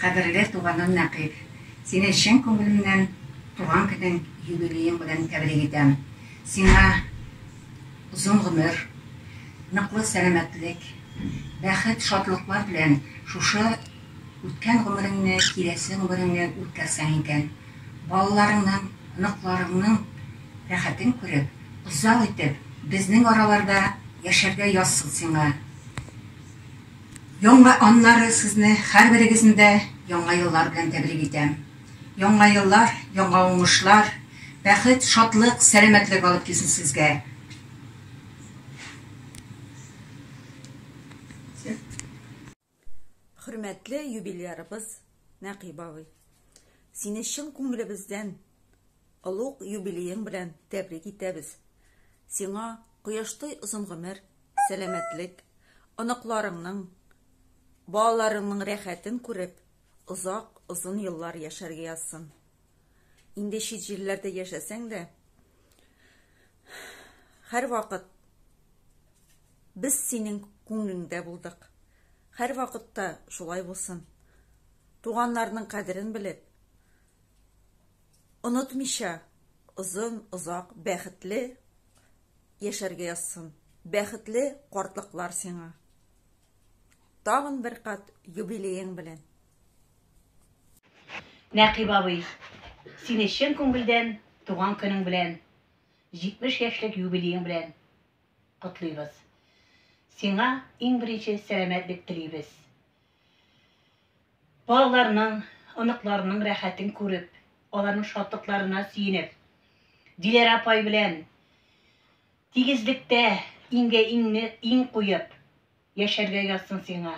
Кадерле туганым Нәкыйп, сине чын күңелемнән туган көнең юбилеең белән тәбрик итәм. Сиңа озын гомер, ныклы сәламәтлек, бәхет, шатлыклар белән шушы үткән гомереңне, киләсе гомереңне үткәрсәң икән. Балаларыңның, ныкларыңның рәхәтен күреп, озак итеп, безнең араларда яшәргә язсын сиңа. Яңа аннары сезне һәрберегезне дә яңа еллар белән тәбрик итәм. Яңа еллар, яңа уңышлар, бәхет, шатлык, сәламәтлек алып килсен сезгә. Хөрмәтле юбилярыбыз Нәкыйп абый, сине чын күңелебездән олуг юбилеең белән тәбрик итәбез. Сиңа кояштай озын гомер, сәламәтлек, оныкларыңның, балаларыңның рәхәтен күреп, озак, озын еллар яшәргә язсын. Инде чит җирләрдә яшәсәң дә, һәр вакыт без синең күңелеңдә булдык. Һәр вакытта шулай булсын. Туганнарның кадерен белеп, онытмыйча, озын, озак, бәхетле яшәргә язсын. Бәхетле картлыклар сиңа. Тагын бер кат юбилеең белән. Нәкыйп абый, сине чын күңелдән туган көнең белән, 70 яшьлек юбилеең белән котлыйбыз. Сиңа иң беренче сәламәтлек телибез. Балаларның, оныкларның рәхәтен күреп, аларның шатлыкларына сөенеп, Диләр апай белән тигезлектә иңгә иң куеп яшәргә язсын сиңа.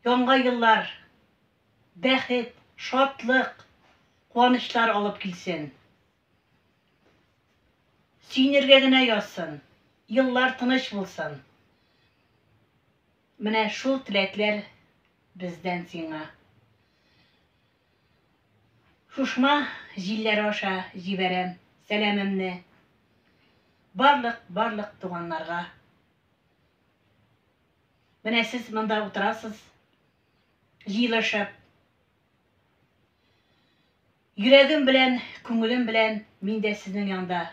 Яңа еллар, бәхет, шатлык, куанычлар алып килсен. Сөенергә генә язсын, еллар тыныч булсын. Менә шул теләкләр бездән сиңа. Шушма җилләр аша җибәрәм сәламемне барлык туганнарга. Менә сез монда утырасыз, җыелышып. Йөрәгем белән, күңелем белән мин дә сезнең янда.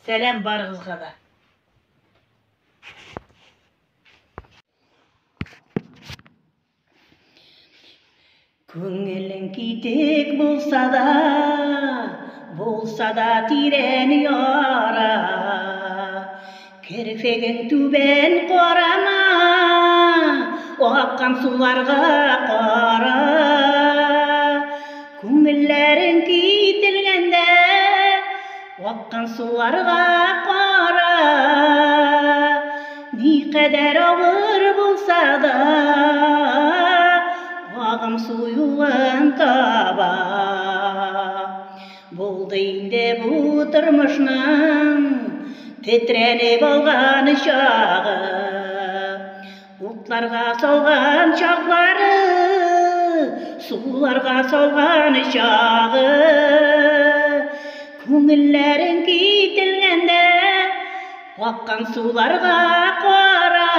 Сәлам барыгызга да. Күңелең китек булса да тирән яра. Керфегең түбән карама, аккан суларга кара. Күңелләрең кителгәндә, аккан суларга кара. Никадәр авыр булса да, агым су юлын таба. Булды инде бу тормышның тетрәнеп алган чагы. Утларга салган чаклары, суларга салган чагы. Күңелләрең кителгәндә, аккан суларга кара.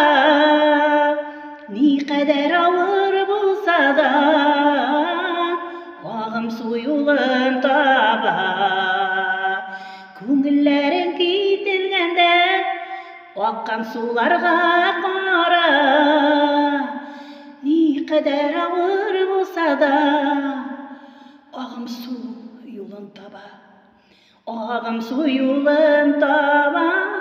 Никадәр авыр булса да, агым су юлын таба. Күңелләрең кителгәндә, аккан суларга кара. Никадәр авыр булса да, агым су юлын таба. Агым су юлын таба.